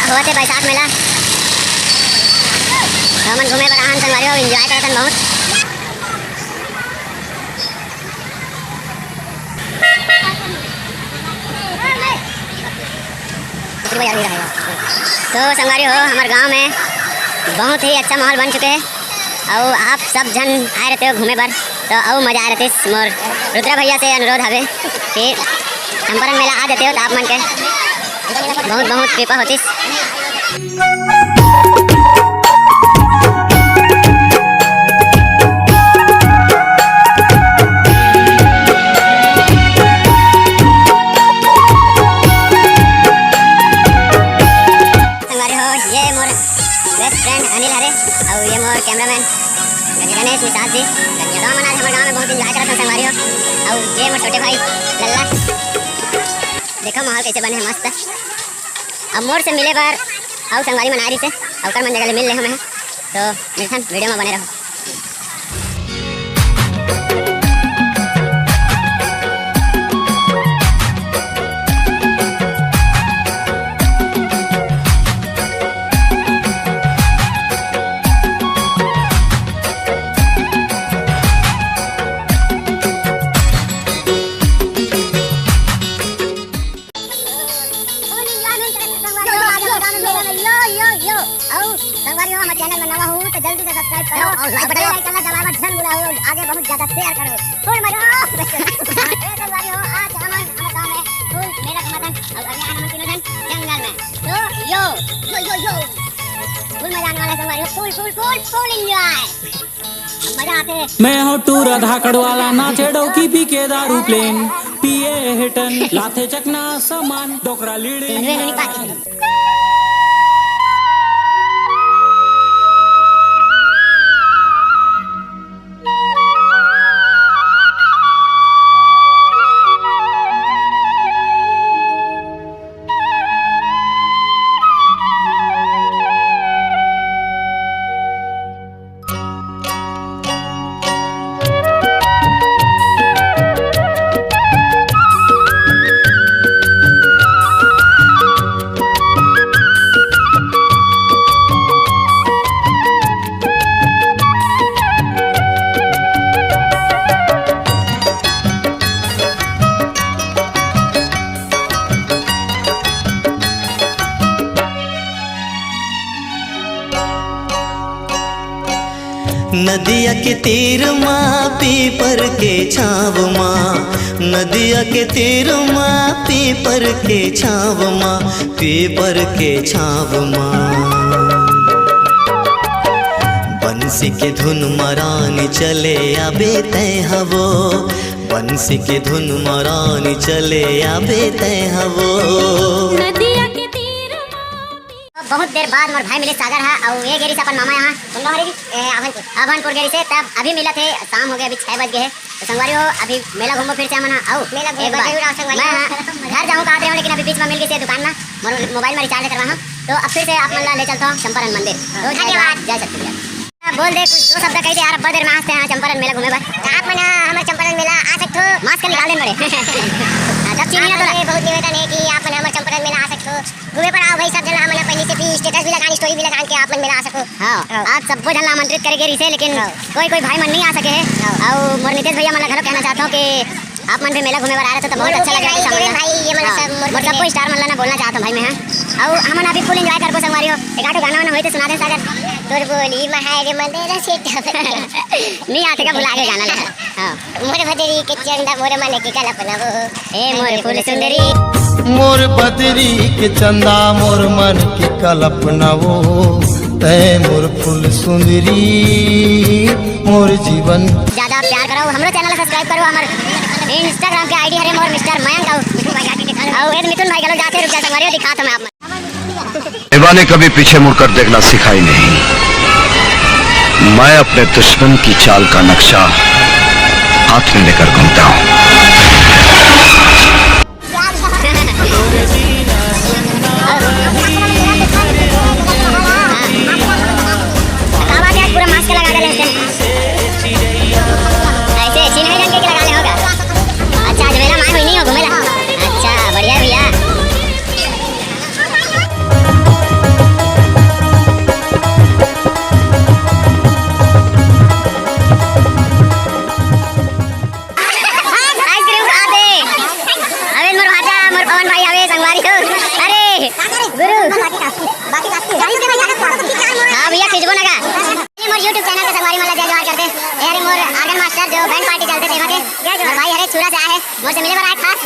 हुआ थे बैसाख मेला हमन घूमे पर आहन संगवारी हो एंजॉय करतन बहुत। तो संगवारी हो हमारे गांव में बहुत ही अच्छा माहौल बन चुके हैं और आप सब जन आए रहते हो घूमे पर तो और मज़ा आ रहे थे। मोर रुद्रा भैया से अनुरोध हवे कि चंपारण मेला आ जाते हो तो आप मन के बहुत बहुत कृपा होती। ये मोर बेस्ट फ्रेंड अनिल हरे और ये मोर कैमरामैन गणेश निषाद जी। तो हम आज हमारे गाँव में बहुत इंजॉय करते हैं संगवारी हो और ये मोर छोटे भाई लल्ला। देखो माहौल कैसे बने हैं मस्त। अब मोर से मिले बार और संगवारी मना रही से और कर मन जगह मिल रहे हमें तो मिलथन वीडियो में बने रहो। संगवारियों हमारे चैनल में नवा हो तो जल्दी से सब्सक्राइब करो और लाइक करना दबाना ढंग बुलाओ आगे बहुत ज्यादा शेयर करो फुल मजा। संगवारियों आज हम हमारे गांव में फुल मेला घुमातन और अगले हम तीनों जन जंगल में तो यो यो यो यो फुल मजा आने वाला है संगवारियों। Full full full full enjoy मजा आते। मैं हो टूर धाकड़ वाला नाचे डौकी पी के दारू प्लेन पिए हिटन लाथे चकना सामान डोकरा लीड़े। नदिया के तीर माँ पीपर के छाव माँ नदिया के तीर माँ पीपर के छाव माँ पीपर के छाव माँ बंसी के धुन मरानी चले आबे तय हवो बंसी के धुन मरानी चले आबे तय हवो। बहुत देर बाद मोर भाई मिले सागर है और ये गेरी से अपन मामा यहाँ तुम लोग अभनपुर गेरी से तब अभी मिला थे शाम हो गया अभी 6 बज गए तो संगवारी हो अभी मेला घूमो फिर से हम आओ मेला घर जाऊँ कहा रहे लेकिन अभी बीच में मिल गई दुकान में मोबाइल में रिचार्ज करवा तो अब फिर से आप ले चलता हूँ चंपारण मंदिर। तो धन्यवाद जय सच्ची बोल दे कुछ दो शब्द कही थे यार अब देर में आते हैं चंपारण मेला घूमे पर आप मना हमारे चंपारण मेला आ सकते हो मास्क निकाल दें बड़े जब चीनी तो बहुत निवेदन है कि आप हमारे चंपारण मेला आ सकते हो घूमे पर आओ भाई सब जना हमने पहले से भी स्टेटस भी लगानी स्टोरी भी लगा के आप मन मेला आ सको। हाँ आप सबको जना आमंत्रित करेंगे रिसे लेकिन कोई कोई भाई मन नहीं आ सके है और मोर नितेश भैया मन घर कहना चाहता हूँ कि आप मन भी मेला घूमे पर आ रहे थे तो बहुत अच्छा लगा भाई ये मतलब सबको स्टार मन बोलना चाहता हूँ भाई मैं और हम अभी फुल एंजॉय करबो संगवारी हो एक आठो गाना हुई थे सुना दे सागर तोर बोली महारे मंदिर से नहीं आते का बुला के गाना ले। हां मोर भदरी के चंदा मोर मन के कल्पना वो ए मोर फूल सुंदरी मोर बदरी के चंदा मोर मन की कल्पना वो तय मोर फूल सुंदरी मोर जीवन। ज्यादा प्यार करो हमरो चैनल सब्सक्राइब करो हमर इंस्टाग्राम के आईडी हरे मोर मिस्टर मयंक और ये मिथुन भाई गलो जाते रुक जा संगवारी दिखाता मैं आप एवा ने कभी पीछे मुड़कर देखना सिखाई नहीं। मैं अपने दुश्मन की चाल का नक्शा हाथ में लेकर घूमता हूँ। पूरा मास्क लगा दे लेते ऐसे चीन में जाके लगा ले होगा। अच्छा आज मेरा मार हुई नहीं हो घूमेला। अच्छा बढ़िया भैया मुझसे मिले बड़ा खास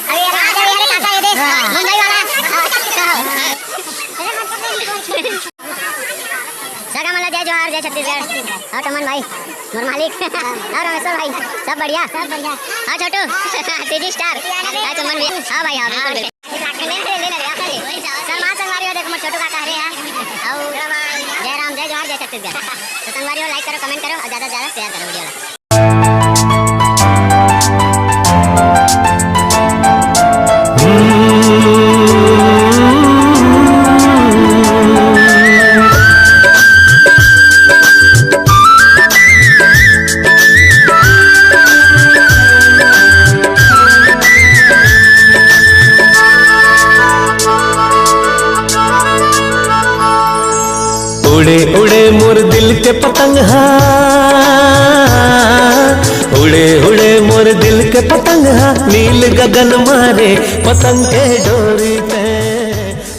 अरे यार आ जाओ यार काका ये दे मुंबई वाला सगा मला जय जोहार जय छत्तीसगढ़ और तमन भाई मोर मालिक और रमेश्वर भाई सब बढ़िया हाँ छोटू सीजी स्टार तमन भैया हाँ भाई हाँ बिल्कुल सलमान संगवारी हो देखो मोर छोटू काका हरे हां और जय राम जय जोहार जय छत्तीसगढ़ तो संगवारी हो लाइक करो कमेंट करो और ज्यादा से ज्यादा शेयर करो वीडियो को। उड़े उड़े मोर दिल के पतंग हा उड़े उड़े मोर दिल के पतंग हा नील गगन मारे पतंग के डोरी पे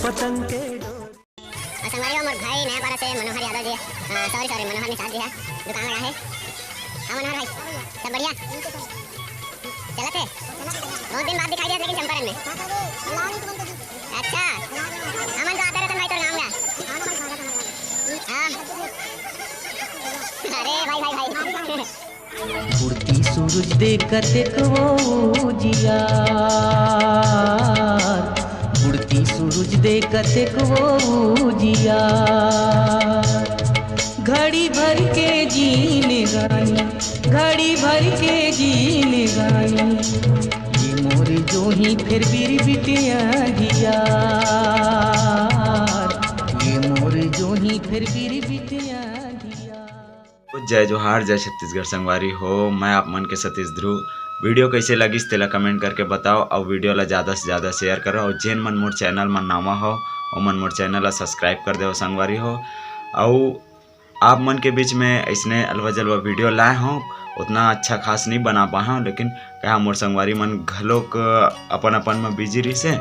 पतंग के डोरी। संगवारी हो मोर भाई नया पारा से मनोहर यादव जी सॉरी मनोहर निषाद जी है दुकान लगा है हाँ मनोहर भाई सब बढ़िया चला थे बहुत दिन बाद दिखाई दिया लेकिन चंपारण में अच्छा अमन तो आते रहते भाई तो नाम हाँ अरे भाई उड़ती सूरज देखकर देखो जिया उड़ती सूरज देखकर देखो जिया घड़ी भर के जीने गाई घड़ी भर के जीने गाई ये मोरे जो ही फिर बीर बिटिया जिया ये मोरे जो ही फिर बीर बिटिया जय जोहार जय छत्तीसगढ़ संगवारी हो। मैं आप मन के सतीश ध्रुव। वीडियो कैसे लगिस तेला कमेंट करके बताओ और वीडियो ला ज़्यादा से ज़्यादा शेयर करो और जेन मन मोर चैनल मन नामा हो और मन मोर चैनल ला सब्सक्राइब कर दो संगवारी हो। और आप मन के बीच में ऐसने अलवा जलवा वीडियो लाए हों उतना अच्छा खास नहीं बना पाए हूँ लेकिन कहा मोर संगवारी मन घलोक अपन अपन में बिजी रही से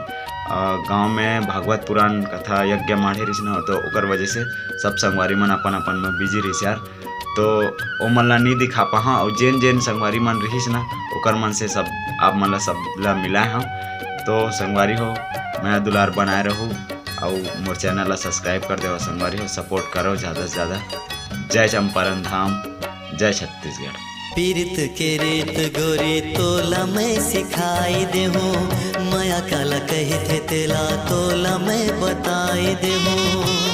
गाँव में भागवत पुराण कथा यज्ञ माढ़े रही न तो ओकर वजह से सब संगवारी मन अपन अपन में बिजी रही यार तो ओ मन ला नहीं दिखा पाहा और जेन जेन संगवारी मन रहीस ना ओकर मन से सब आप मन ला सब ला मिलाए हम तो संगवारी हो मैं दुलार बनाए रहूँ और मोर चैनल ला सब्सक्राइब कर दो संगवारी हो सपोर्ट करो ज़्यादा से ज़्यादा। जय चंपारण धाम जय छत्तीसगढ़। पीरित के रेत गोरी तोला मैं सिखाई देहूँ माया काला कही थे तेला तोला मैं बताई देहूँ।